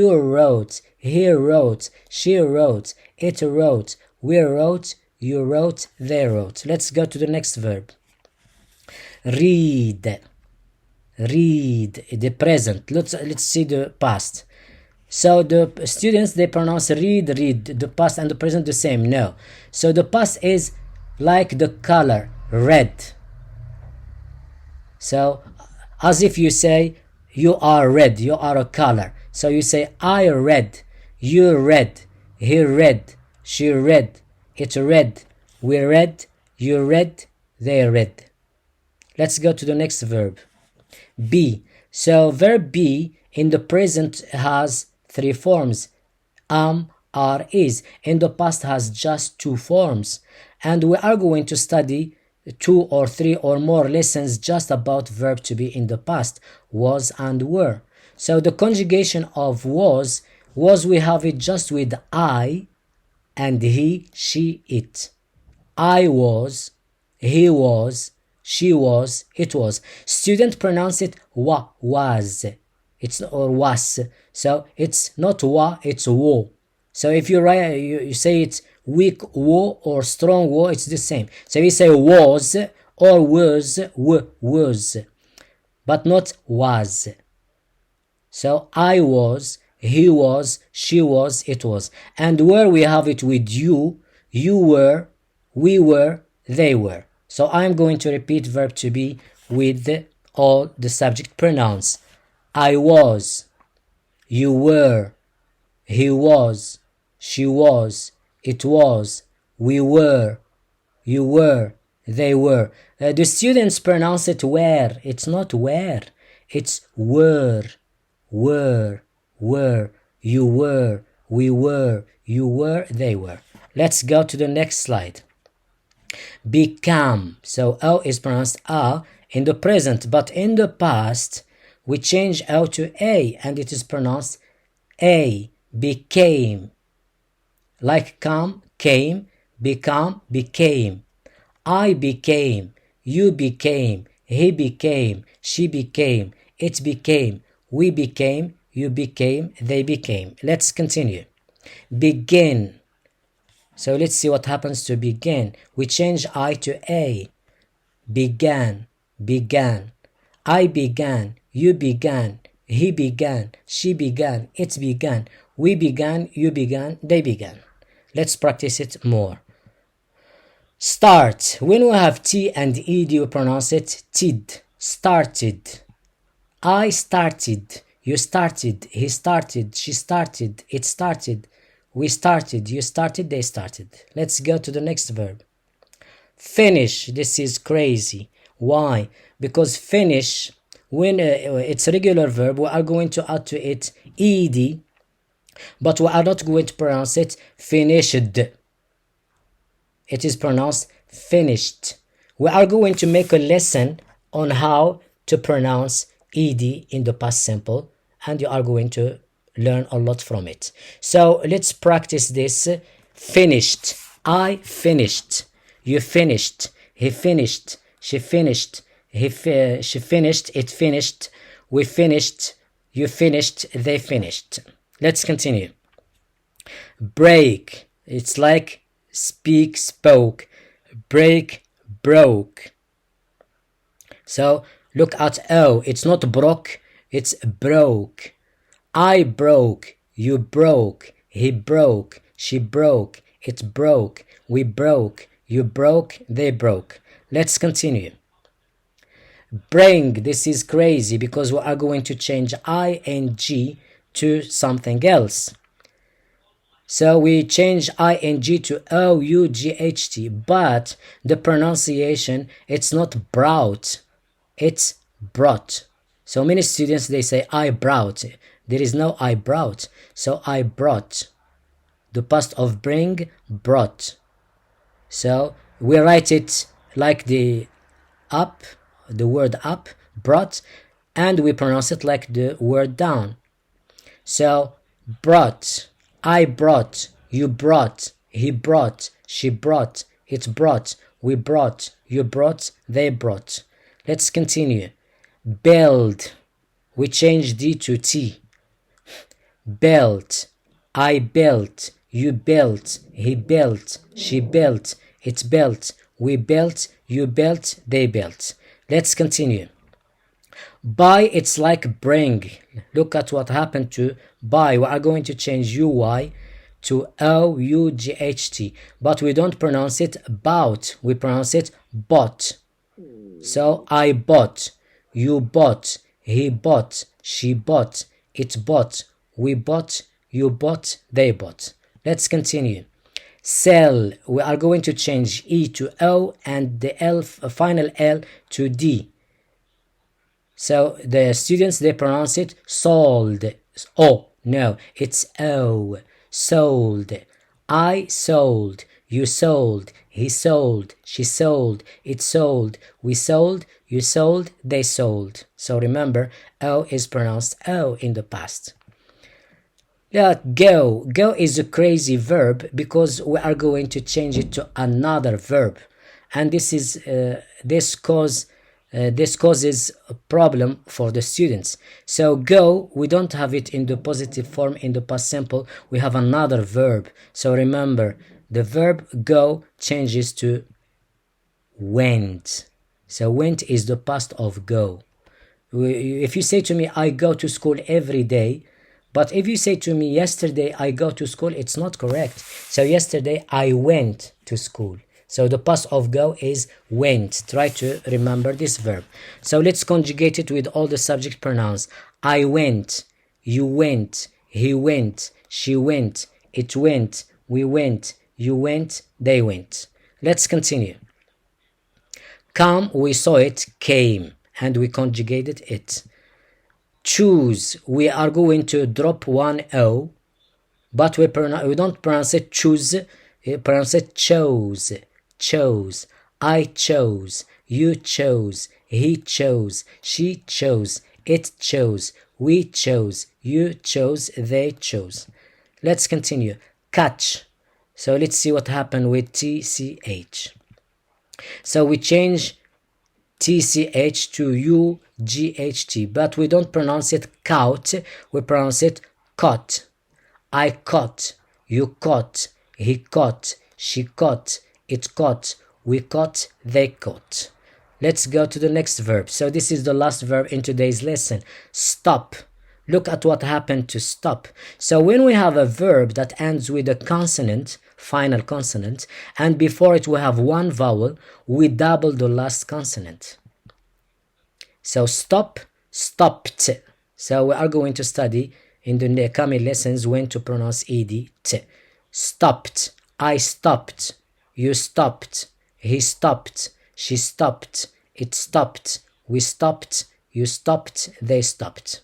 You wrote, he wrote, she wrote, it wrote, we wrote, you wrote, they wrote. Let's go to the next verb. Read. Read, the present. Let's see the past. So the students, they pronounce read, the past and the present the same. No. So the past is like the color, red. So as if you say you are red, you are a color. So you say I read, you read, he read, she read, it read, we read, you read, they read. Let's go to the next verb. Be. So verb be in the present has 3 forms. Are, is. In the past has just 2 forms. And we are going to study 2 or 3 or more lessons just about verb to be in the past, was and were. So the conjugation of was we have it just with I and he, she, it. I was, he was, she was, it was. Student pronounce it was. It's or was. So it's not wa, it's wo. So if you write, you say it's weak wo or strong wo, it's the same. So you say was or was, but not was. So I was, he was, she was, it was. And where we have it with you, you were, we were, they were. So I'm going to repeat verb to be with all the subject pronouns. I was, you were, he was, she was, it was, we were, you were, they were. The students pronounce it were. It's not where. It's were, you were, we were, you were, they were. Let's go to the next slide. Become. So O is pronounced A in the present, but in the past we change O to A and it is pronounced A. Became. Like come, came, become, became. I became, you became, he became, she became, it became, we became, you became, they became. Let's continue. Begin. So let's see what happens to begin. We change I to A. Began, began. I began, you began, he began, she began, it began, we began, you began, they began. Let's practice it more. Start. When we have T and ED, we pronounce it tid. Started. I started, you started, he started, she started, it started, we started, you started, they started. Let's go to the next verb. Finish. This is crazy. Why? Because finish, when it's a regular verb, we are going to add to it ed, but we are not going to pronounce it finished. It is pronounced finished. We are going to make a lesson on how to pronounce ed in the past simple, and you are going to learn a lot from it. So let's practice this. Finished. I finished. You finished. He finished. She finished. She finished. It finished. We finished. You finished. They finished. Let's continue. Break. It's like speak, spoke. Break, broke. So look at O. It's not broke. It's broke. I broke. You broke. He broke. She broke. It broke. We broke. You broke. They broke. Let's continue. Bring. This is crazy because we are going to change ing to something else. So we change ing to ought, but the pronunciation, it's not brought, it's brought. So many students, they say I brought. There is no I brought. So I brought. The past of bring, brought. So we write it like the up, the word up, brought, and we pronounce it like the word down. So brought, I brought, you brought, he brought, she brought, it brought, we brought, you brought, they brought. Let's continue. Build. We change D to T. Built. I built. You built. He built. She built. It built. We built. You built. They built. Let's continue. Buy, it's like bring. Look at what happened to buy. We are going to change uy to o-u-g-h-t, but we don't pronounce it bout. We pronounce it bought. So I bought, you bought, he bought, she bought, it bought, we bought, you bought, they bought. Let's continue. Sell, we are going to change e to o and the l, final l to d. So the students, they pronounce it sold. Oh, no, it's o. Sold. I sold. You sold. He sold. She sold. It sold. We sold. You sold. They sold. So remember, o is pronounced o in the past. Go. Go is a crazy verb because we are going to change it to another verb. And this causes a problem for the students. So go, we don't have it in the positive form in the past simple. We have another verb. So remember, the verb go changes to went. So went is the past of go. If you say to me, I go to school every day, but if you say to me, yesterday I go to school, it's not correct. So yesterday I went to school. So the past of go is went. Try to remember this verb. So let's conjugate it with all the subject pronouns. I went, you went, he went, she went, it went, we went, you went, they went. Let's continue. Come, we saw it, came, and we conjugated it. Choose, we are going to drop one O, but we don't pronounce it choose, we pronounce it chose. Chose. I chose. You chose. He chose. She chose. It chose. We chose. You chose. They chose. Let's continue. Catch. So let's see what happened with TCH. So we change TCH to UGHT, but we don't pronounce it caught. We pronounce it caught. I caught. You caught. He caught. She caught. It caught, we caught, they caught. Let's go to the next verb. So this is the last verb in today's lesson. Stop. Look at what happened to stop. So when we have a verb that ends with a consonant, final consonant, and before it we have one vowel, we double the last consonant. So stop, stopped. So we are going to study in the coming lessons when to pronounce ed, t. Stopped, I stopped. You stopped, he stopped, she stopped, it stopped, we stopped, you stopped, they stopped.